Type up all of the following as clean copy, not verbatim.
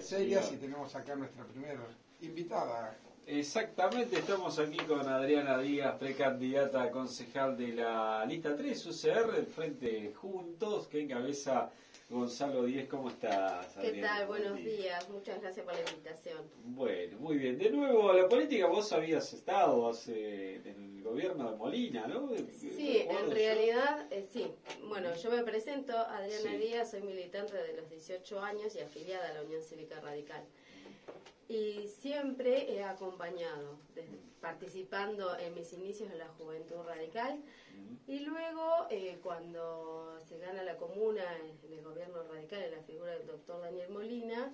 serias y tenemos acá nuestra primera invitada. Exactamente, estamos aquí con Adriana Díaz, precandidata a concejal de la lista 3 UCR, del Frente Juntos, que encabeza Gonzalo Díez. ¿Cómo estás, Adriana? ¿Qué tal? Buenos días, muchas gracias por la invitación. Bueno, muy bien. De nuevo, a la política vos habías estado en el gobierno de Molina, ¿no? Sí, en realidad, sí. Bueno, yo me presento, Adriana Díaz, soy militante de los 18 años y afiliada a la Unión Cívica Radical. Y siempre he acompañado, participando en mis inicios en la Juventud Radical, y luego cuando se gana la comuna en el gobierno radical, en la figura del doctor Daniel Molina,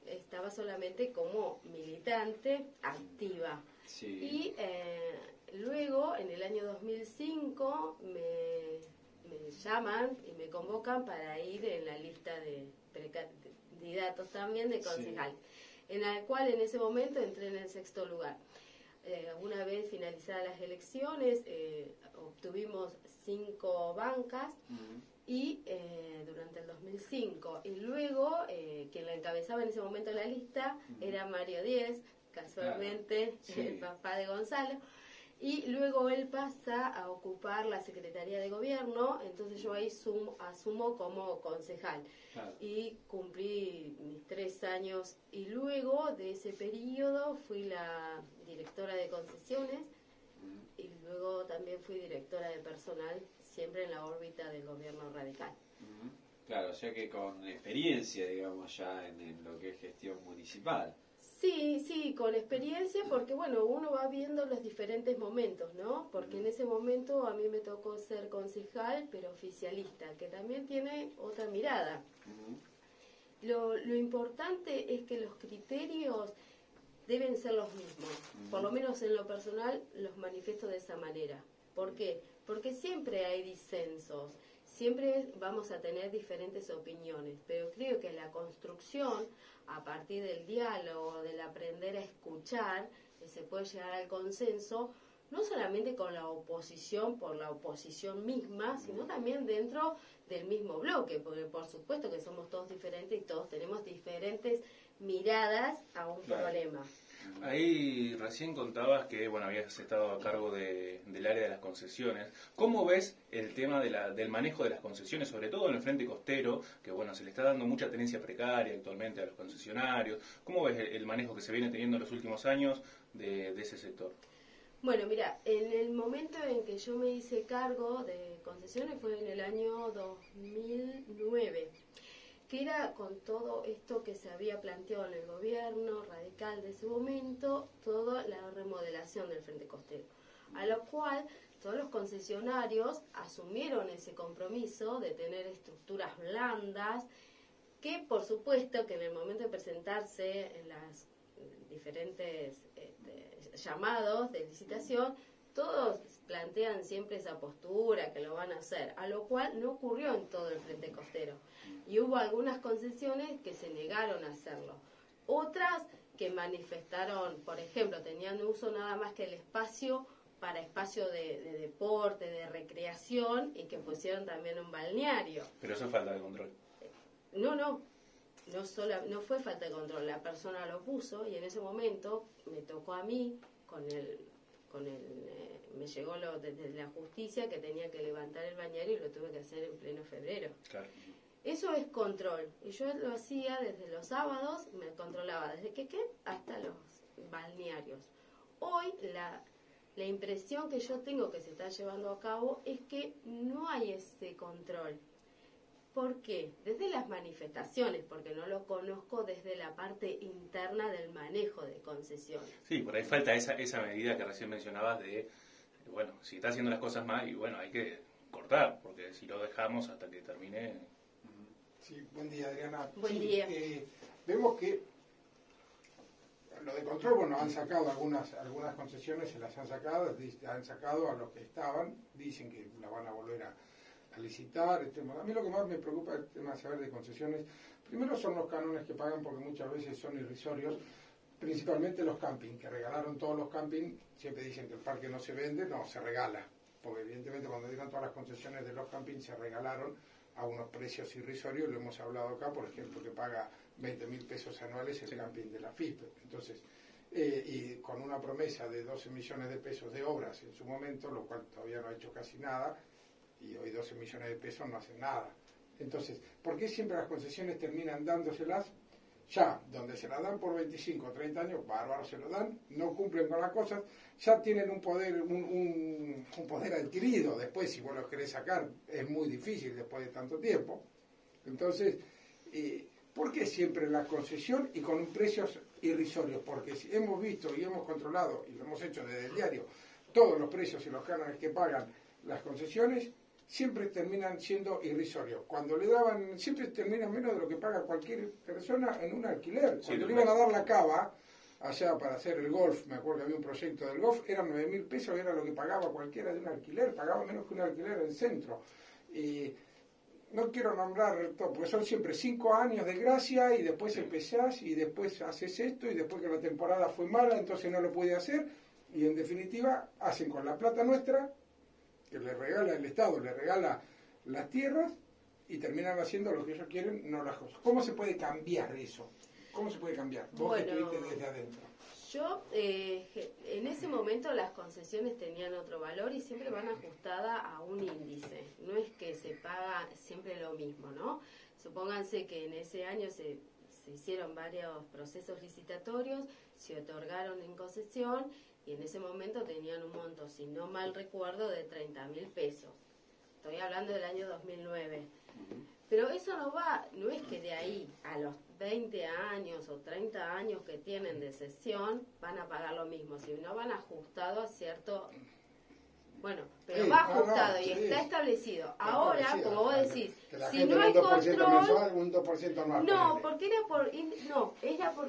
estaba solamente como militante activa. Sí. Y luego, en el año 2005, me llaman y me convocan para ir en la lista de precandidatos también de concejal. Sí. En la cual en ese momento entré en el 6º lugar. Una vez finalizadas las elecciones, obtuvimos 5 bancas y durante el 2005. Y luego, quien la encabezaba en ese momento la lista era Mario Díez, casualmente, el papá de Gonzalo. Y luego él pasa a ocupar la Secretaría de Gobierno, entonces yo ahí asumo como concejal. Claro. Y cumplí mis 3 años y luego de ese periodo fui la directora de concesiones y luego también fui directora de personal, siempre en la órbita del gobierno radical. Claro, o sea que con experiencia, digamos, ya en lo que es gestión municipal. Sí, con experiencia, porque bueno, uno va viendo los diferentes momentos, ¿no? Porque en ese momento a mí me tocó ser concejal, pero oficialista, que también tiene otra mirada. Lo importante es que los criterios deben ser los mismos, por lo menos en lo personal los manifiesto de esa manera. ¿Por qué? Porque siempre hay disensos, siempre vamos a tener diferentes opiniones, pero creo que la construcción, a partir del diálogo, del aprender a escuchar, se puede llegar al consenso, no solamente con la oposición por la oposición misma, sino también dentro del mismo bloque, porque por supuesto que somos todos diferentes y todos tenemos diferentes miradas a un problema. Ahí recién contabas que bueno, habías estado a cargo del área de las concesiones. ¿Cómo ves el tema del manejo de las concesiones, sobre todo en el frente costero, que bueno, se le está dando mucha tenencia precaria actualmente a los concesionarios? ¿Cómo ves el manejo que se viene teniendo en los últimos años de ese sector? Bueno, mira, en el momento en que yo me hice cargo de concesiones fue en el año 2009. Que era con todo esto que se había planteado en el gobierno radical de ese momento, toda la remodelación del frente costero, a lo cual todos los concesionarios asumieron ese compromiso de tener estructuras blandas, que por supuesto que en el momento de presentarse en las diferentes llamados de licitación, todos plantean siempre esa postura, que lo van a hacer, a lo cual no ocurrió en todo el frente costero. Y hubo algunas concesiones que se negaron a hacerlo. Otras que manifestaron, por ejemplo, tenían uso nada más que el espacio para espacio de deporte, de recreación, y que pusieron también un balneario. Pero eso es falta de control. No fue falta de control, la persona lo puso y en ese momento me tocó a mí me llegó desde la justicia que tenía que levantar el bañario y lo tuve que hacer en pleno febrero. Claro. Eso es control. Y yo lo hacía desde los sábados, me controlaba desde Quequén hasta los balnearios. Hoy la impresión que yo tengo que se está llevando a cabo es que no hay ese control. ¿Por qué? Desde las manifestaciones, porque no lo conozco desde la parte interna del manejo de concesiones. Sí, por ahí falta esa medida que recién mencionabas de, bueno, si está haciendo las cosas mal, y bueno, hay que cortar, porque si lo dejamos hasta que termine... Sí, buen día, Adriana. Buen día. Vemos que lo de control, bueno, han sacado algunas concesiones, se las han sacado a los que estaban, dicen que la van a volver a licitar. A mí lo que más me preocupa el tema de saber de concesiones, primero son los cánones que pagan, porque muchas veces son irrisorios, principalmente los camping, que regalaron todos los camping, siempre dicen que el parque no se vende, no, se regala, porque evidentemente cuando dieron todas las concesiones de los camping se regalaron a unos precios irrisorios, lo hemos hablado acá, por ejemplo, que paga 20.000 pesos anuales el camping de la FIP. Entonces, y con una promesa de 12 millones de pesos de obras en su momento, lo cual todavía no ha hecho casi nada, y hoy 12 millones de pesos no hacen nada. Entonces, ¿por qué siempre las concesiones terminan dándoselas? Ya, donde se la dan por 25 o 30 años, bárbaro, se lo dan, no cumplen con las cosas, ya tienen un poder un poder adquirido. Después, si vos lo querés sacar, es muy difícil después de tanto tiempo. Entonces, ¿por qué siempre la concesión y con precios irrisorios? Porque si hemos visto y hemos controlado, y lo hemos hecho desde el diario, todos los precios y los cánones que pagan las concesiones, siempre terminan siendo irrisorios. Cuando le daban, siempre terminan menos de lo que paga cualquier persona en un alquiler. Cuando le iban a dar la cava, allá para hacer el golf, me acuerdo que había un proyecto del golf, eran 9.000 pesos, era lo que pagaba cualquiera de un alquiler, pagaba menos que un alquiler en el centro. Y no quiero nombrar todo, porque son siempre 5 años de gracia, y después empezás, y después haces esto, y después que la temporada fue mala, entonces no lo puede hacer, y en definitiva hacen con la plata nuestra, que le regala el Estado, le regala las tierras, y terminan haciendo lo que ellos quieren, no las cosas. ¿Cómo se puede cambiar eso? ¿Cómo se puede cambiar? Vos que estuviste desde adentro. Yo, en ese momento las concesiones tenían otro valor y siempre van ajustadas a un índice. No es que se paga siempre lo mismo, ¿no? Supónganse que en ese año se hicieron varios procesos licitatorios, se otorgaron en concesión, y en ese momento tenían un monto, si no mal recuerdo, de 30.000 pesos. Estoy hablando del año 2009. Pero eso no es que de ahí a los 20 años o 30 años que tienen de cesión van a pagar lo mismo, sino van ajustado a cierto... Bueno, pero va ajustado y está establecido. Ahora, como vos decís, si no hay control... Mensual, un 2% anual. No, porque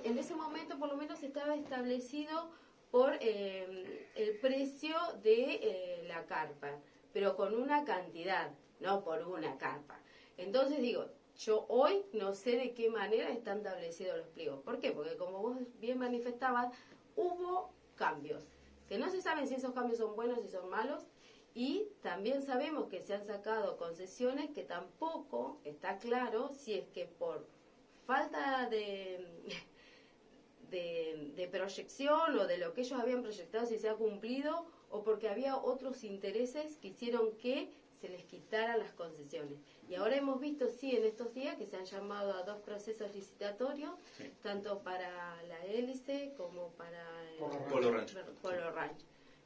en ese momento por lo menos estaba establecido por el precio de la carpa, pero con una cantidad, no por una carpa. Entonces digo, yo hoy no sé de qué manera están establecidos los pliegos. ¿Por qué? Porque como vos bien manifestabas, hubo cambios, que no se saben si esos cambios son buenos, si son malos, y también sabemos que se han sacado concesiones que tampoco está claro si es que por falta de proyección o de lo que ellos habían proyectado si se ha cumplido, o porque había otros intereses que hicieron que se les quitaran las concesiones. Y ahora hemos visto, sí, en estos días que se han llamado a 2 procesos licitatorios, tanto para la hélice como para Polo Ranch. Polo Ranch.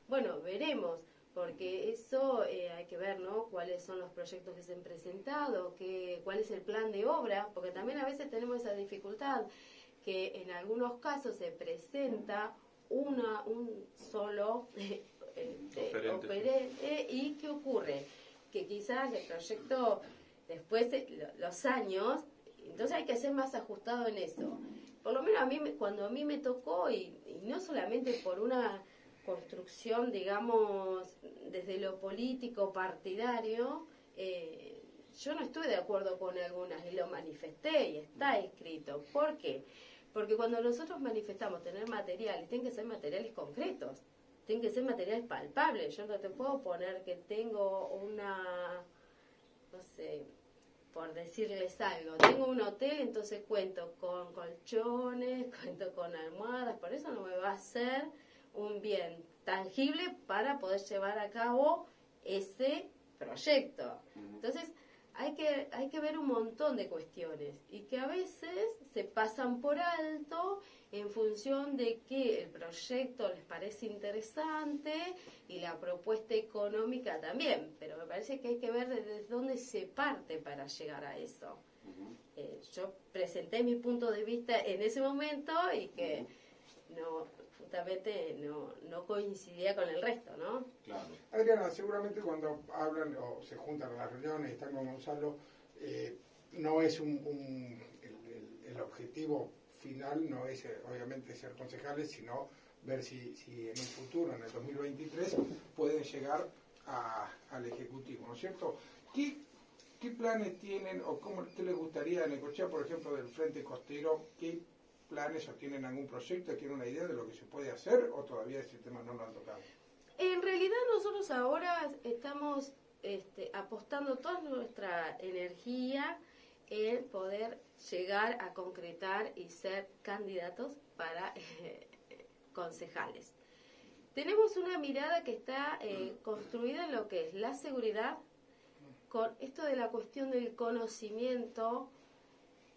Bueno, veremos, porque eso hay que ver, ¿no? Cuáles son los proyectos que se han presentado, cuál es el plan de obra, porque también a veces tenemos esa dificultad, que en algunos casos se presenta un solo oferente, y ¿qué ocurre? Que quizás el proyecto después de los años, entonces hay que ser más ajustado en eso. Por lo menos cuando a mí me tocó, y no solamente por una construcción, digamos, desde lo político partidario, yo no estuve de acuerdo con algunas y lo manifesté y está escrito. ¿Por qué? Porque cuando nosotros manifestamos tener materiales, tienen que ser materiales concretos, tienen que ser materiales palpables. Yo no te puedo poner que tengo una, no sé, por decirles algo, tengo un hotel, entonces cuento con colchones, cuento con almohadas, por eso no me va a ser un bien tangible para poder llevar a cabo ese proyecto. Entonces, hay que ver un montón de cuestiones y que a veces se pasan por alto en función de que el proyecto les parece interesante y la propuesta económica también, pero me parece que hay que ver desde dónde se parte para llegar a eso. Yo presenté mi punto de vista en ese momento y que justamente no coincidía con el resto, ¿no? Claro. Adriana, seguramente cuando hablan o se juntan en las reuniones, están con Gonzalo, no es el objetivo final, no es obviamente ser concejales, sino ver si en un futuro, en el 2023, pueden llegar al Ejecutivo, ¿no es cierto? ¿Qué planes tienen o qué les gustaría en Necochea, por ejemplo, del Frente Costero? ¿Qué planes o tienen algún proyecto? ¿Tienen una idea de lo que se puede hacer o todavía ese tema no lo han tocado? En realidad nosotros ahora estamos apostando toda nuestra energía en poder llegar a concretar y ser candidatos para concejales. Tenemos una mirada que está construida en lo que es la seguridad, con esto de la cuestión del conocimiento,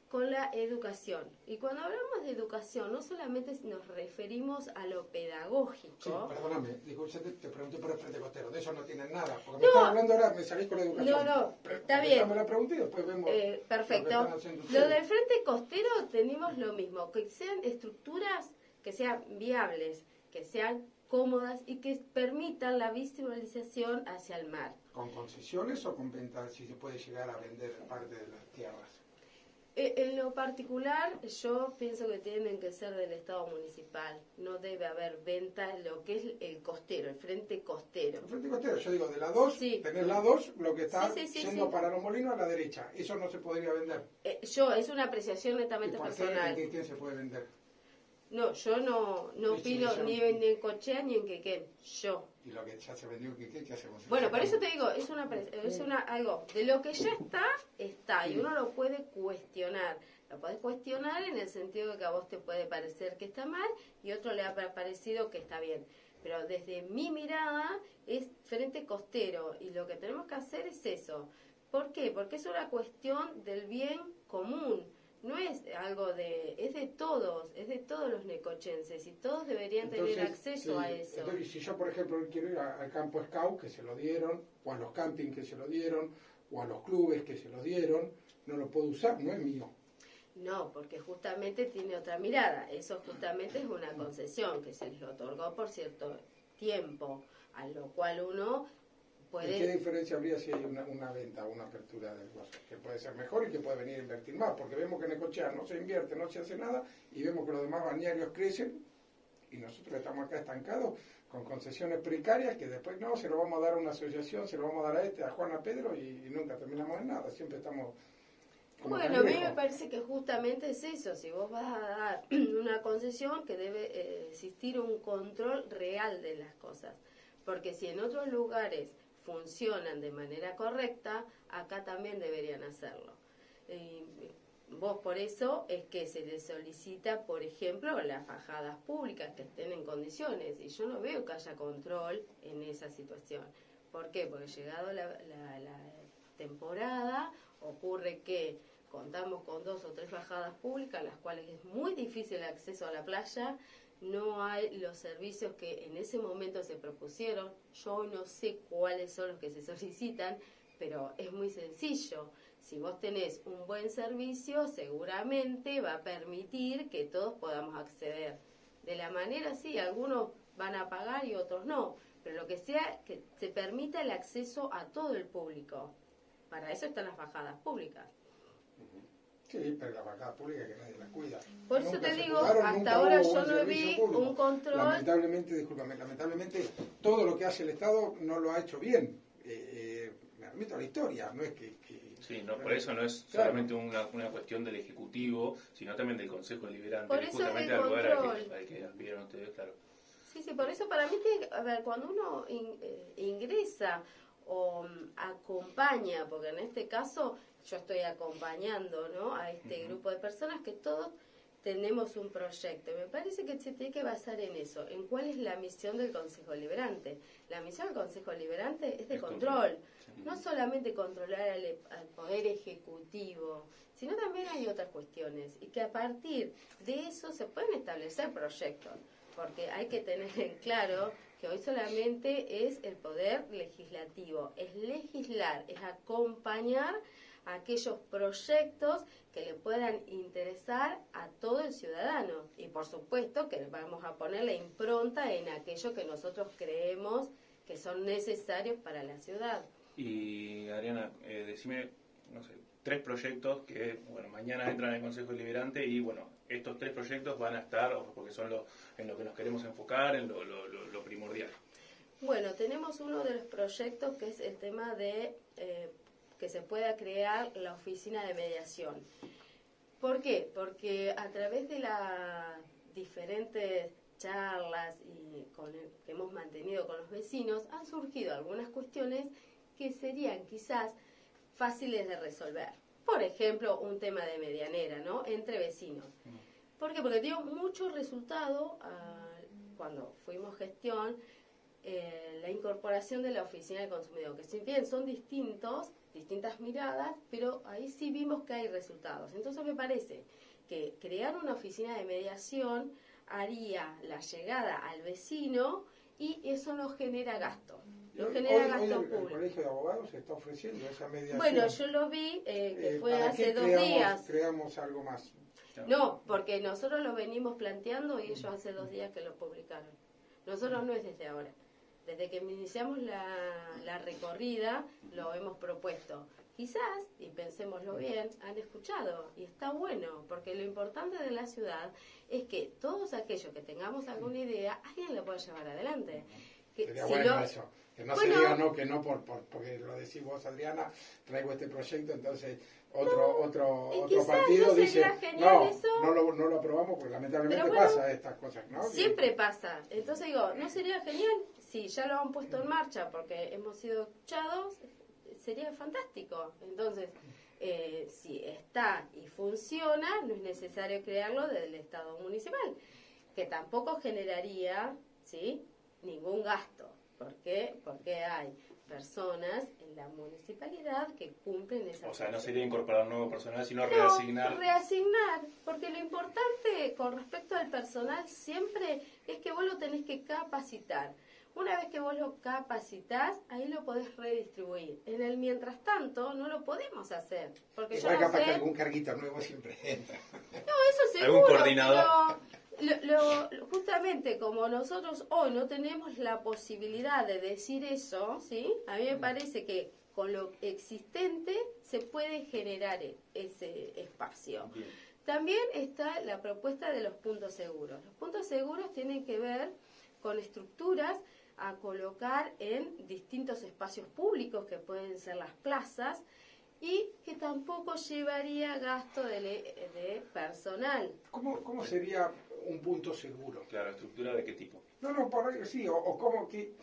con la educación. Y cuando hablamos de educación, no solamente nos referimos a lo pedagógico. Sí, perdóname, digo, yo te pregunté por el Frente Costero, de eso no tienen nada, porque me están hablando ahora, me salís con la educación. No, está bien. Me la pregunté y después vemos perfecto. Lo del Frente Costero tenemos lo mismo, que sean estructuras que sean viables, que sean cómodas y que permitan la visualización hacia el mar. ¿Con concesiones o con venta, si se puede llegar a vender parte de las tierras? En lo particular, yo pienso que tienen que ser del Estado municipal. No debe haber venta en lo que es el costero, el Frente Costero. El Frente Costero, yo digo, de la 2, sí. tenés la 2, lo que está sí, yendo para los molinos a la derecha. Eso no se podría vender. Es una apreciación netamente personal. ¿Quién se puede vender? No, yo no opino ni en Cochea ni en Quequén. Yo. Y lo que ya se vendió en Quequén, ¿qué hacemos? Bueno, por eso te digo, es algo de lo que ya está, y uno lo puede cuestionar. Lo puedes cuestionar en el sentido de que a vos te puede parecer que está mal y a otro le ha parecido que está bien. Pero desde mi mirada es Frente Costero y lo que tenemos que hacer es eso. ¿Por qué? Porque es una cuestión del bien común. No es algo es de todos los necochenses y todos deberían tener acceso a eso. Entonces, si yo, por ejemplo, quiero ir al campo scout que se lo dieron, o a los campings que se lo dieron, o a los clubes que se lo dieron, no lo puedo usar, no es mío. No, porque justamente tiene otra mirada. Eso justamente es una concesión que se les otorgó por cierto tiempo, a lo cual uno puede... ¿Y qué diferencia habría si hay una venta, una apertura del negocio? Que puede ser mejor y que puede venir a invertir más, porque vemos que en Necochea no se invierte, no se hace nada, y vemos que los demás balnearios crecen, y nosotros estamos acá estancados con concesiones precarias que después no, se lo vamos a dar a una asociación, se lo vamos a dar a Juan, a Pedro, y nunca terminamos en nada, siempre estamos... Bueno, a mí me parece que justamente es eso, si vos vas a dar una concesión que debe existir un control real de las cosas, porque si en otros lugares funcionan de manera correcta, acá también deberían hacerlo. Vos por eso es que se les solicita, por ejemplo, las fajadas públicas que estén en condiciones, y yo no veo que haya control en esa situación. ¿Por qué? Porque llegado la temporada, ocurre que contamos con 2 o 3 fajadas públicas, las cuales es muy difícil el acceso a la playa, no hay los servicios que en ese momento se propusieron. Yo no sé cuáles son los que se solicitan, pero es muy sencillo. Si vos tenés un buen servicio, seguramente va a permitir que todos podamos acceder. De la manera, sí, algunos van a pagar y otros no, pero lo que sea, que se permita el acceso a todo el público. Para eso están las fajadas públicas. Sí, pero la fachada pública que nadie la cuida. Por eso te digo, hasta ahora yo no vi un control. Lamentablemente, discúlpame, lamentablemente todo lo que hace el Estado no lo ha hecho bien. Me admito a la historia, no es que sí, no, por eso no es solamente una cuestión del Ejecutivo, sino también del Consejo Deliberante, por que eso justamente al lugar al que aspiran ustedes, claro. Sí, por eso para mí, a ver, cuando uno ingresa o acompaña, porque en este caso yo estoy acompañando, ¿no?, a este grupo de personas que todos tenemos un proyecto. Me parece que se tiene que basar en eso, en cuál es la misión del Consejo Deliberante. La misión del Consejo Deliberante es de control, no solamente controlar al Poder Ejecutivo, sino también hay otras cuestiones, y que a partir de eso se pueden establecer proyectos, porque hay que tener en claro que hoy solamente es el Poder Legislativo, es legislar, es acompañar aquellos proyectos que le puedan interesar a todo el ciudadano, y por supuesto que vamos a poner la impronta en aquello que nosotros creemos que son necesarios para la ciudad. Y Adriana, decime, no sé, 3 proyectos que, bueno, mañana entran en el Consejo Deliberante y, bueno, estos 3 proyectos van a estar, porque son en lo que nos queremos enfocar, en lo primordial. Bueno, tenemos uno de los proyectos que es el tema de que se pueda crear la oficina de mediación. ¿Por qué? Porque a través de las diferentes charlas que hemos mantenido con los vecinos, han surgido algunas cuestiones que serían quizás fáciles de resolver. por ejemplo, un tema de medianera, ¿no? Entre vecinos. ¿Por qué? Porque dio mucho resultado cuando fuimos gestión, la incorporación de la oficina del consumidor, que si bien son distintas miradas, pero ahí sí vimos que hay resultados. Entonces me parece que crear una oficina de mediación haría la llegada al vecino y eso no genera gasto. No genera gasto público. ¿El Colegio de Abogados se está ofreciendo esa mediación? Bueno, yo lo vi, que fue hace 2 días. ¿Creamos algo más? No, porque nosotros lo venimos planteando y ellos hace 2 días que lo publicaron. Nosotros no es desde ahora. Desde que iniciamos la recorrida lo hemos propuesto. Quizás, y pensémoslo bien, han escuchado y está bueno, porque lo importante de la ciudad es que todos aquellos que tengamos alguna idea, alguien la pueda llevar adelante. Sería bueno eso, que no se diga no, que no porque lo decís vos, Adriana, traigo este proyecto, entonces otro partido dice no lo aprobamos porque lamentablemente pasa estas cosas, ¿no? Siempre pasa. Entonces digo, ¿no sería genial? Si ya lo han puesto en marcha porque hemos sido escuchados, sería fantástico. Entonces, si está y funciona, no es necesario crearlo desde el Estado municipal, que tampoco generaría, ¿sí?, ningún gasto. ¿Por qué? Porque hay personas en la municipalidad que cumplen esa función. O sea, no sería incorporar nuevo personal, sino reasignar. Reasignar, porque lo importante con respecto al personal siempre es que vos lo tenés que capacitar. Una vez que vos lo capacitas, ahí lo podés redistribuir. En el mientras tanto, no lo podemos hacer. Porque igual yo no capaz sé... que algún carguito nuevo siempre entra. No, eso seguro. ¿Algún coordinador? Pero justamente como nosotros hoy no tenemos la posibilidad de decir eso, ¿sí? A mí me parece que con lo existente se puede generar ese espacio. Bien. También está la propuesta de los puntos seguros. Los puntos seguros tienen que ver con estructuras a colocar en distintos espacios públicos que pueden ser las plazas y que tampoco llevaría gasto de personal. ¿Cómo sería un punto seguro? Claro, ¿estructura de qué tipo? No, por ahí sí, o cómo que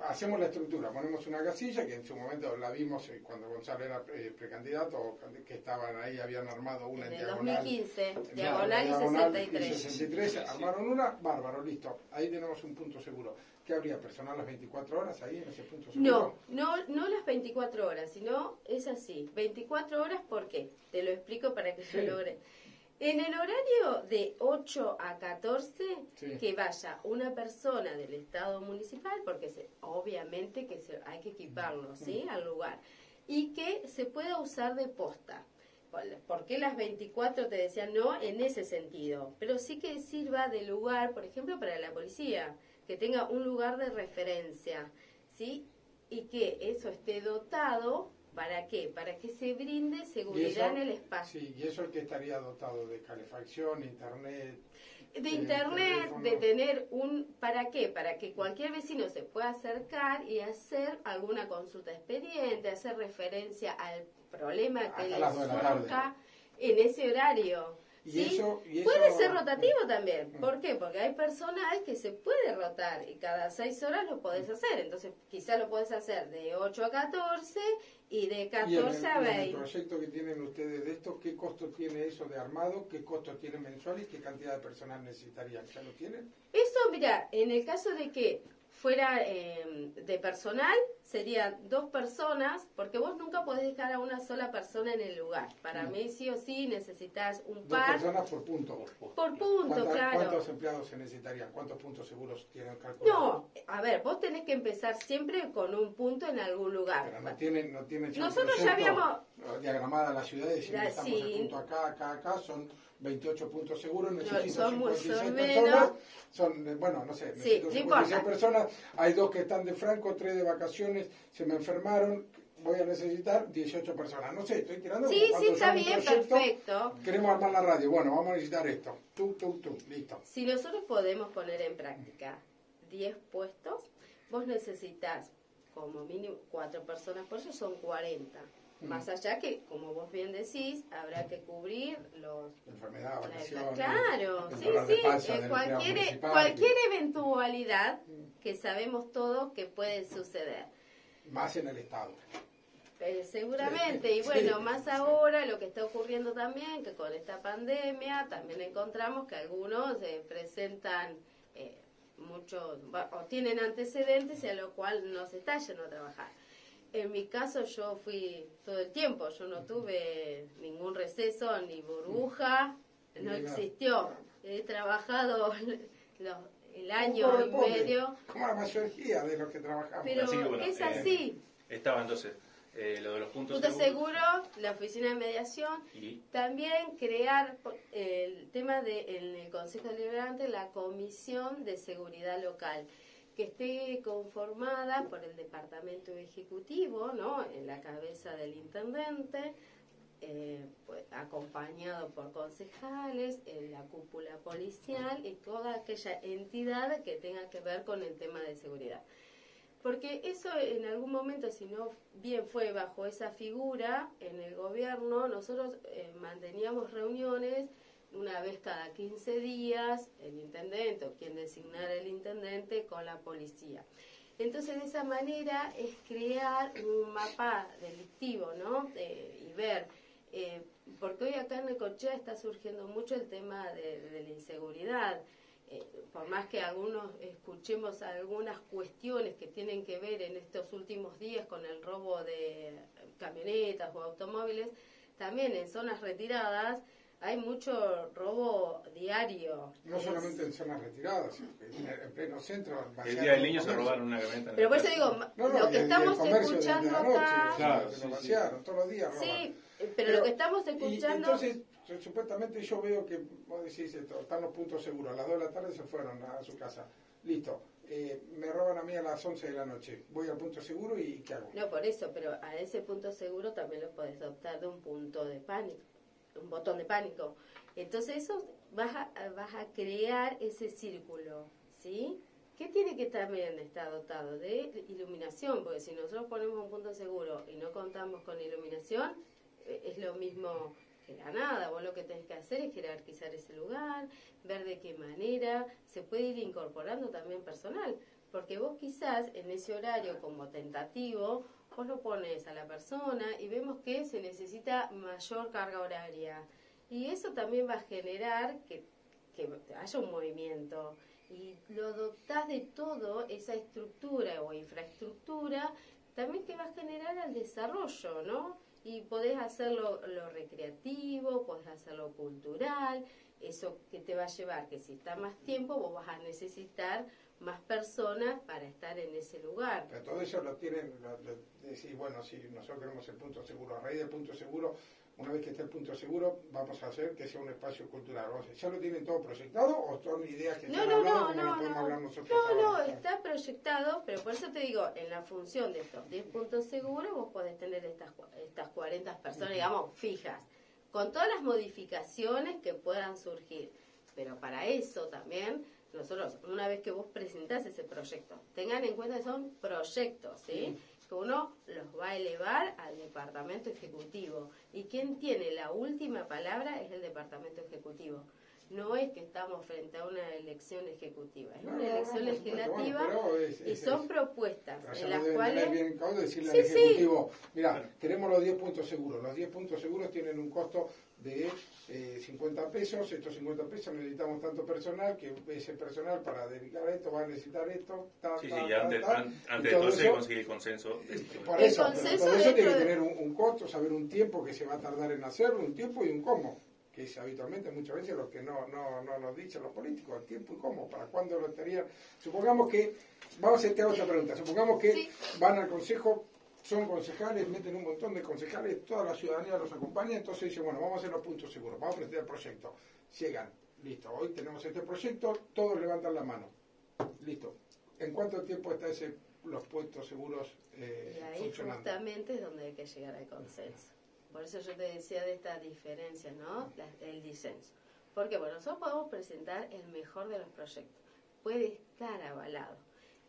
hacemos la estructura, ponemos una casilla que en su momento la vimos cuando Gonzalo era precandidato, que estaban ahí, habían armado una en diagonal. 2015, diagonal y 63, armaron una, bárbaro, listo, ahí tenemos un punto seguro. ¿Qué habría? ¿Personal las 24 horas ahí en ese punto seguro? No las 24 horas, sino es así, 24 horas, ¿por qué? Te lo explico para que se logre. En el horario de 8 a 14, que vaya una persona del Estado municipal, porque obviamente que hay que equiparlo, ¿sí?, al lugar, y que se pueda usar de posta. ¿Por qué las 24 te decían no? En ese sentido. Pero sí que sirva de lugar, por ejemplo, para la policía, que tenga un lugar de referencia, ¿sí? Y que eso esté dotado. ¿Para qué? Para que se brinde seguridad en el espacio. Sí, y eso es el que estaría dotado de calefacción, internet. De internet, de tener ¿para qué? Para que cualquier vecino se pueda acercar y hacer alguna consulta expediente, hacer referencia al problema que le surja en ese horario. ¿Sí? Y puede ser rotativo también. ¿Por qué? Porque hay personal que se puede rotar y cada 6 horas lo podés hacer. Entonces, quizás lo podés hacer de 8 a 14 y de 14 a 20. ¿Y el proyecto que tienen ustedes de esto, qué costo tiene eso de armado? ¿Qué costo tiene mensual y qué cantidad de personal necesitarían? ¿Ya lo tienen? Eso, mira, en el caso de que fuera de personal, serían 2 personas, porque vos nunca podés dejar a una sola persona en el lugar. Para mí, sí o sí, necesitas un par. 2 personas por punto. Por punto, claro. ¿Cuántos empleados se necesitarían? ¿Cuántos puntos seguros tienen calculado? No, a ver, vos tenés que empezar siempre con un punto en algún lugar. Pero no tienen ya nosotros ya habíamos diagramada la ciudad y decimos estamos en punto acá, son 28 puntos seguros, necesito 56 personas, bueno, no sé, necesito 56 personas, hay 2 que están de franco, 3 de vacaciones, se me enfermaron, voy a necesitar 18 personas, no sé, estoy tirando. Sí, está bien, perfecto. Queremos armar la radio, bueno, vamos a necesitar esto, tú, listo. Si nosotros podemos poner en práctica 10 puestos, vos necesitas como mínimo 4 personas, por eso son 40. Más allá que, como vos bien decís, habrá que cubrir enfermedad, vacaciones, claro, sí, cualquier eventualidad que sabemos todos que puede suceder. Más en el Estado. Seguramente, y bueno, más ahora lo que está ocurriendo también, que con esta pandemia también encontramos que algunos presentan muchos, o tienen antecedentes y a lo cual no se está yendo a trabajar. En mi caso yo fui todo el tiempo, yo no tuve ningún receso ni burbuja, no existió. He trabajado el año y medio. Como la mayoría de los que trabajamos. Pero así que, bueno, es así. Estaba entonces lo de los puntos Seguro, la oficina de mediación, y también crear el tema en el Consejo Deliberante la Comisión de Seguridad Local, que esté conformada por el Departamento Ejecutivo, ¿no? En la cabeza del intendente, pues, acompañado por concejales, en la cúpula policial y toda aquella entidad que tenga que ver con el tema de seguridad. Porque eso en algún momento, si no bien fue bajo esa figura en el gobierno, nosotros manteníamos reuniones una vez cada 15 días, el intendente o quien designara el intendente con la policía. Entonces, de esa manera es crear un mapa delictivo, ¿no? Y ver, porque hoy acá en Necochea está surgiendo mucho el tema de la inseguridad. Por más que algunos escuchemos algunas cuestiones que tienen que ver en estos últimos días con el robo de camionetas o automóviles, también en zonas retiradas hay mucho robo diario. No solamente en zonas retiradas, en pleno centro. El día del niño se robaron una camioneta. Pero por eso digo, lo que estamos escuchando acá... Claro, se lo vaciaron, todos los días roban. Sí, pero lo que estamos escuchando... Entonces, supuestamente yo veo que, vos decís esto, están los puntos seguros, a las 2 de la tarde se fueron a su casa. Listo, me roban a mí a las 11 de la noche. Voy al punto seguro y ¿qué hago? No, por eso, pero a ese punto seguro también lo podés adoptar de un punto de pánico, un botón de pánico. Entonces eso vas a crear ese círculo, ¿sí? ¿Qué tiene que también estar dotado? De iluminación, porque si nosotros ponemos un punto seguro y no contamos con iluminación, es lo mismo que la nada. Vos lo que tenés que hacer es jerarquizar ese lugar, ver de qué manera se puede ir incorporando también personal, porque vos quizás en ese horario como tentativo, vos lo pones a la persona y vemos que se necesita mayor carga horaria. Y eso también va a generar que haya un movimiento. Y lo dotás de todo esa estructura o infraestructura, también que va a generar al desarrollo, ¿no? Y podés hacerlo lo recreativo, podés hacerlo cultural, eso que te va a llevar, que si está más tiempo, vos vas a necesitar más personas para estar en ese lugar. Pero todo eso lo tienen, decir, bueno, si nosotros queremos el punto seguro, a raíz del punto seguro, una vez que esté el punto seguro, vamos a hacer que sea un espacio cultural. ¿Ya lo tienen todo proyectado o son ideas que están hablando como lo podemos hablar nosotros ahora? No, está proyectado, pero por eso te digo, en la función de estos 10 puntos seguros, vos podés tener estas 40 personas, digamos, fijas, con todas las modificaciones que puedan surgir. Pero para eso también, nosotros, una vez que vos presentás ese proyecto, tengan en cuenta que son proyectos, ¿sí? Que uno los va a elevar al departamento ejecutivo. Y quien tiene la última palabra es el departamento ejecutivo. No es que estamos frente a una elección ejecutiva, es una elección legislativa y son propuestas en las cuales... Bien caudo decirle al Ejecutivo, mira, queremos los 10 puntos seguros. Los 10 puntos seguros tienen un costo de 50 pesos. Estos 50 pesos necesitamos tanto personal, que ese personal para dedicar a esto va a necesitar esto. Antes de todo se consigue el consenso. Por eso, todo eso tiene que tener un costo, saber un tiempo que se va a tardar en hacerlo, un tiempo y un cómo, que es habitualmente muchas veces lo que no nos dicen los políticos, el tiempo y cómo, para cuándo lo estarían. Supongamos que, vamos a hacer otra pregunta, supongamos que van al consejo, son concejales, meten un montón de concejales, toda la ciudadanía los acompaña, entonces dicen, bueno, vamos a hacer los puntos seguros, vamos a presentar el proyecto. Llegan, listo, hoy tenemos este proyecto, todos levantan la mano, listo. ¿En cuánto tiempo está los puntos seguros y ahí funcionando? Justamente es donde hay que llegar al consenso. Por eso yo te decía de estas diferencias, ¿no? El disenso. Porque, bueno, nosotros podemos presentar el mejor de los proyectos. Puede estar avalado.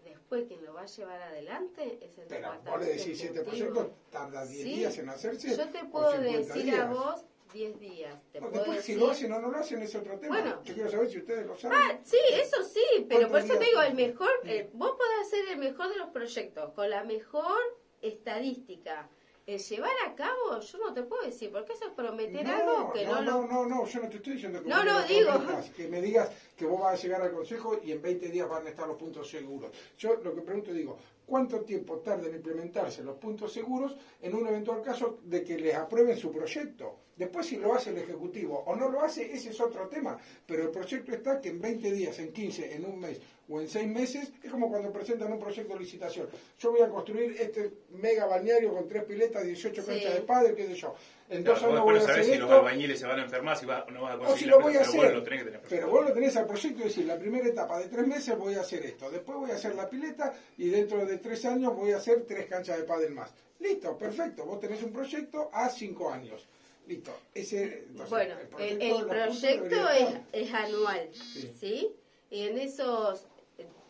Después, quien lo va a llevar adelante es el departamento. Pero vos le decís, si este proyecto tarda 10 días en hacerse. Yo te puedo decir días. A vos 10 días. Después, decir... si lo hacen o no lo hacen, es otro tema. Bueno, yo quiero saber si ustedes lo saben. Sí, eso sí, pero por eso te digo, el mejor, vos podés hacer el mejor de los proyectos, con la mejor estadística. llevar a cabo, yo no te puedo decir, porque eso es prometer algo que no yo no te estoy diciendo que no, vos no, me digo prometas, que me digas que vos vas a llegar al consejo y en 20 días van a estar los puntos seguros. Yo lo que pregunto, digo, ¿cuánto tiempo tarda en implementarse los puntos seguros en un eventual caso de que les aprueben su proyecto? Después si lo hace el Ejecutivo o no lo hace, ese es otro tema, pero el proyecto está que en 20 días, en 15, en un mes o en 6 meses, es como cuando presentan un proyecto de licitación. Yo voy a construir este mega balneario con 3 piletas, 18 canchas de pádel, qué sé yo. En 2 años voy a hacer si esto. los albañiles se van a enfermar, si no vas a O conseguir si lo voy a pero vos hacer, lo tenés que tener pero vos lo tenés al proyecto y decir, la primera etapa de 3 meses voy a hacer esto, después voy a hacer la pileta y dentro de 3 años voy a hacer 3 canchas de pádel más. Listo, perfecto, vos tenés un proyecto a 5 años. Listo. Entonces, bueno, el proyecto es anual, ¿sí? Y en esos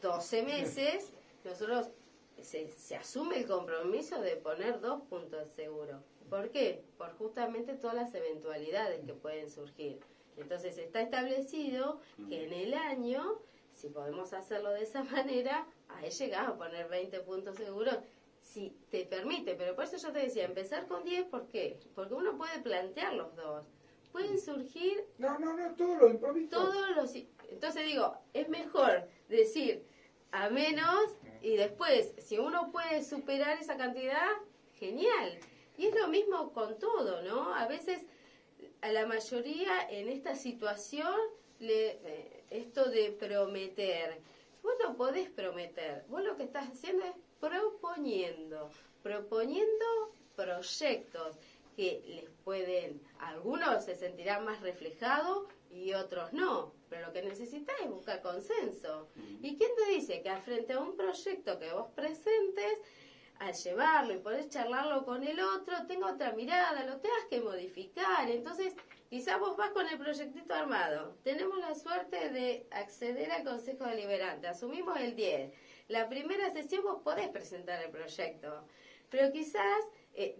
12 meses nosotros se asume el compromiso de poner 2 puntos seguros. ¿Por qué? Por justamente todas las eventualidades que pueden surgir. Entonces está establecido que en el año, si podemos hacerlo de esa manera, ahí llegás a poner 20 puntos seguros, si te permite. Pero por eso yo te decía, empezar con 10, ¿por qué? Porque uno puede plantear los dos. Pueden surgir... todos los improvisos. Entonces digo, es mejor decir a menos y después, si uno puede superar esa cantidad, genial. Y es lo mismo con todo, ¿no? A veces a la mayoría en esta situación, esto de prometer, vos no podés prometer, vos lo que estás haciendo es proponiendo proyectos que les pueden, algunos se sentirán más reflejados y otros no, pero lo que necesitas es buscar consenso. ¿Y quién te dice que al frente a un proyecto que vos presentes, al llevarlo y poder charlarlo con el otro, tenga otra mirada, lo tengas que modificar? Entonces, quizás vos vas con el proyectito armado, tenemos la suerte de acceder al Consejo Deliberante, asumimos el 10, la primera sesión vos podés presentar el proyecto, pero quizás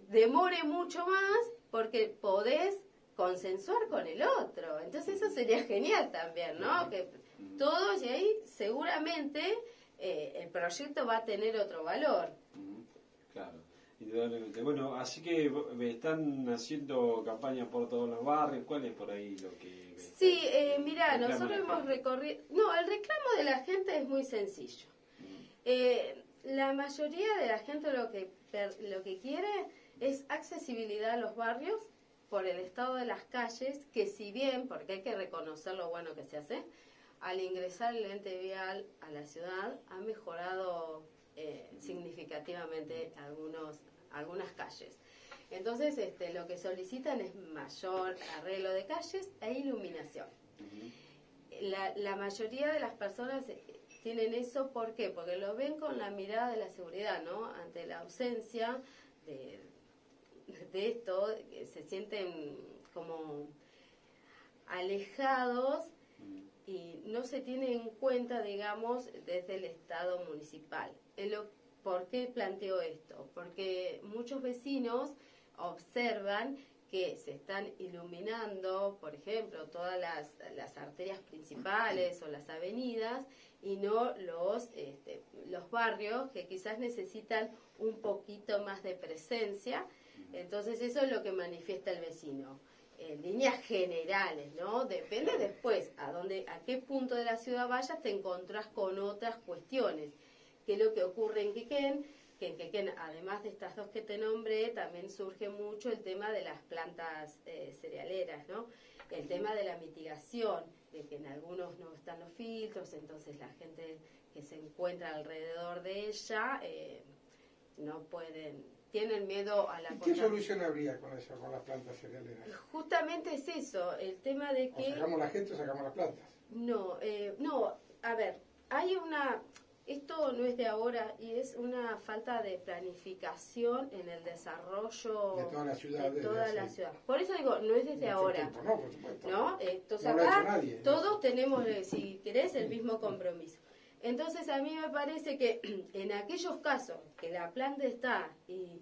demore mucho más porque podés consensuar con el otro. Entonces eso sería genial también, ¿no? Que todos, y ahí seguramente el proyecto va a tener otro valor. Claro, indudablemente. Bueno, así que están haciendo campañas por todos los barrios. ¿Cuál es por ahí lo que...? Sí, mira, nosotros hemos recorrido... No, el reclamo de la gente es muy sencillo. La mayoría de la gente lo que quiere es accesibilidad a los barrios por el estado de las calles, que si bien, porque hay que reconocer lo bueno que se hace, al ingresar el ente vial a la ciudad ha mejorado significativamente algunas calles. Entonces, lo que solicitan es mayor arreglo de calles e iluminación. La mayoría de las personas tienen eso, ¿por qué? Porque lo ven con la mirada de la seguridad, ¿no? Ante la ausencia de esto, se sienten como alejados y no se tiene en cuenta, digamos, desde el Estado municipal. ¿Por qué planteo esto? Porque muchos vecinos observan que se están iluminando, por ejemplo, todas las arterias principales o las avenidas y no los barrios que quizás necesitan un poquito más de presencia. Entonces eso es lo que manifiesta el vecino. En líneas generales, ¿no? Depende después a qué punto de la ciudad vayas, te encontrás con otras cuestiones. Que es lo que ocurre en Quequén, que en Quequén, además de estas dos que te nombré, también surge mucho el tema de las plantas cerealeras, ¿no? El tema de la mitigación, de que en algunos no están los filtros, entonces la gente que se encuentra alrededor de ella no pueden, tienen miedo a la ¿Qué solución habría con eso, con las plantas cerealeras? Justamente es eso, el tema de que... ¿O sacamos la gente o sacamos las plantas? No, a ver, hay esto no es de ahora y es una falta de planificación en el desarrollo de toda la ciudad. Por eso digo, no es desde ahora. Tiempo, no, por supuesto. ¿No? Entonces no lo ha acá hecho nadie, todos tenemos, si querés, el mismo compromiso. Entonces a mí me parece que en aquellos casos que la planta está y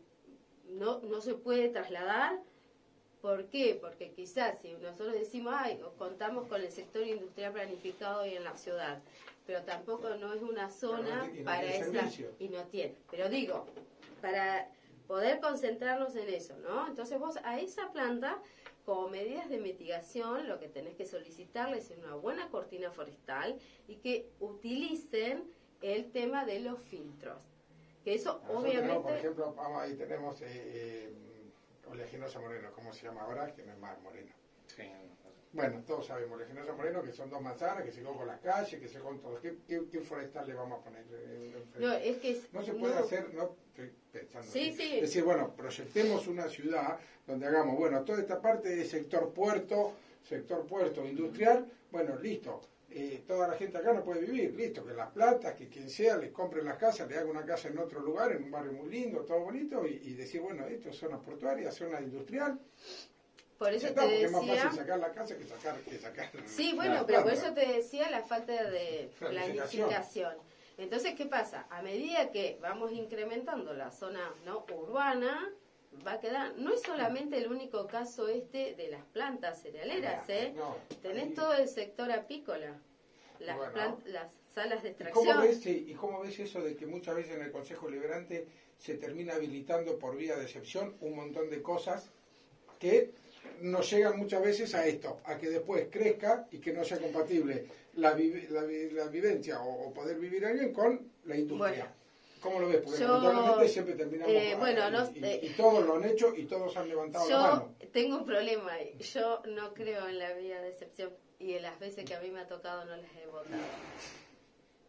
no se puede trasladar, ¿por qué? Porque quizás si nosotros decimos, contamos con el sector industrial planificado hoy en la ciudad, pero tampoco no es una zona para esa... Y no tiene. Pero digo, poder concentrarnos en eso, ¿no? Entonces vos a esa planta, como medidas de mitigación, lo que tenés que solicitarles es una buena cortina forestal y que utilicen el tema de los filtros. Que eso Nosotros obviamente... tenemos, por ejemplo, ahí tenemos oleaginosa moreno, ¿cómo se llama ahora? Que no es más moreno. Sí. Bueno, todos sabemos, oleaginosa moreno, que son 2 manzanas, que se con las calles, que se con todo. ¿Qué forestal le vamos a poner? No, es que No se puede hacer, no estoy pensando. Sí, sí. Es decir, bueno, proyectemos una ciudad donde hagamos, bueno, toda esta parte de sector puerto industrial, bueno, listo. Toda la gente acá no puede vivir, listo, que las plantas, que quien sea, les compre las casas, le haga una casa en otro lugar, en un barrio muy lindo, todo bonito, y decir, bueno, esto es zona portuaria, zona industrial. Por eso te porque es más decía... fácil sacar la casa que sacar Sí, bueno, la pero por planta. eso te decía la falta de planificación. Entonces, ¿qué pasa? A medida que vamos incrementando la zona no urbana, va a quedar... No es solamente el único caso de las plantas cerealeras, ¿eh? No, Tenés ahí- todo el sector apícola, las, Bueno. las salas de ¿Y extracción. cómo ves eso de que muchas veces en el Consejo Deliberante se termina habilitando por vía de excepción un montón de cosas que nos llegan muchas veces a esto, a que después crezca y que no sea compatible la vivencia o poder vivir alguien con la industria? Bueno. ¿Cómo lo ves? Porque Yo, lamentablemente siempre terminamos y todos lo han hecho y todos han levantado la mano. Yo tengo un problema ahí. Yo no creo en la vía de excepción y en las veces que a mí me ha tocado no las he votado.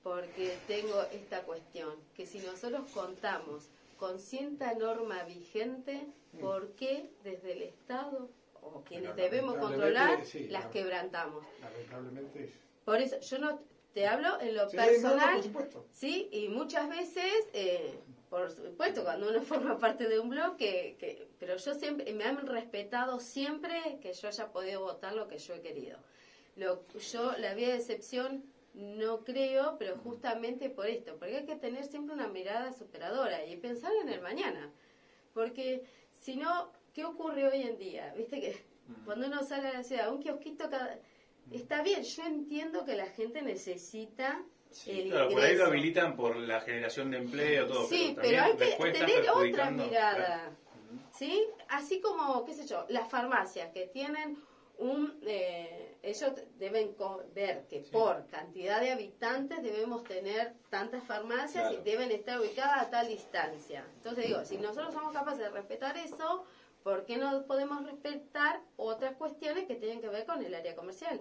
Porque tengo esta cuestión, que si nosotros contamos con cierta norma vigente, ¿por qué desde el Estado o quienes Pero debemos lamentablemente, controlar sí, las quebrantamos? Lamentablemente es. Por eso yo no te hablo en lo Sí, personal, no, por supuesto. sí, y muchas veces, por supuesto, cuando uno forma parte de un blog, pero yo siempre, me han respetado siempre que yo haya podido votar lo que yo he querido. Yo, la vía de excepción, no creo, pero justamente por esto, porque hay que tener siempre una mirada superadora y pensar en el mañana. Porque si no, ¿qué ocurre hoy en día? Viste que cuando uno sale a la ciudad, un kiosquito está bien, yo entiendo que la gente necesita el Claro, por ahí lo ingreso. habilitan por la generación de empleo, todo, Sí, pero pero hay también que después están tener otra perjudicando, mirada, claro. ¿sí? Así como, qué sé yo, las farmacias que tienen ellos deben ver que por cantidad de habitantes debemos tener tantas farmacias Claro. y deben estar ubicadas a tal distancia. Entonces digo, si nosotros somos capaces de respetar eso, ¿por qué no podemos respetar otras cuestiones que tienen que ver con el área comercial?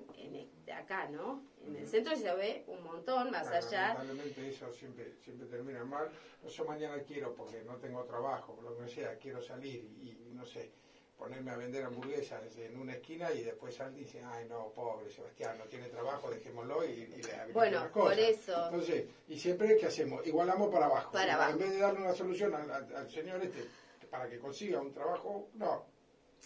De acá, ¿no? En el centro se ve un montón, más allá. Lamentablemente eso siempre termina mal. Yo mañana quiero, porque no tengo trabajo, por lo que sea, quiero salir y no sé, ponerme a vender hamburguesas en una esquina y después alguien dice, ay no, pobre Sebastián, no tiene trabajo, dejémoslo y le habilitamos Bueno, las cosas. por eso. Entonces, y siempre, ¿qué hacemos? Igualamos para abajo. Para abajo. En vez de darle una solución al señor para que consiga un trabajo, no,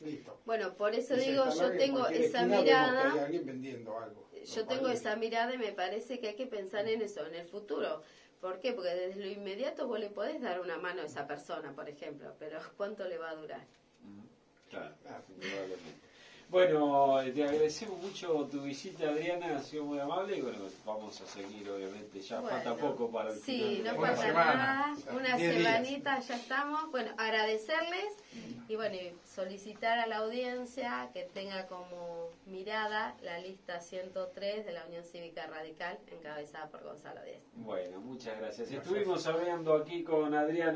listo. Bueno, por eso Y se digo, instala yo en tengo cualquier esa esquina, vemos que hay mirada. alguien vendiendo algo. Yo tengo esa mirada y me parece que hay que pensar en eso, en el futuro. ¿Por qué? Porque desde lo inmediato vos le podés dar una mano a esa persona, por ejemplo, pero ¿cuánto le va a durar? Claro, indudablemente. Bueno, te agradecemos mucho tu visita, Adriana, ha sido muy amable y bueno, vamos a seguir, obviamente, ya Bueno, falta poco para el sí, final. no Una pasa semana, nada, o sea, una 10 días. semanita ya estamos. Bueno, agradecerles y bueno, y solicitar a la audiencia que tenga como mirada la lista 103 de la Unión Cívica Radical encabezada por Gonzalo Díez. Bueno, muchas gracias. Gracias. Estuvimos hablando aquí con Adriana.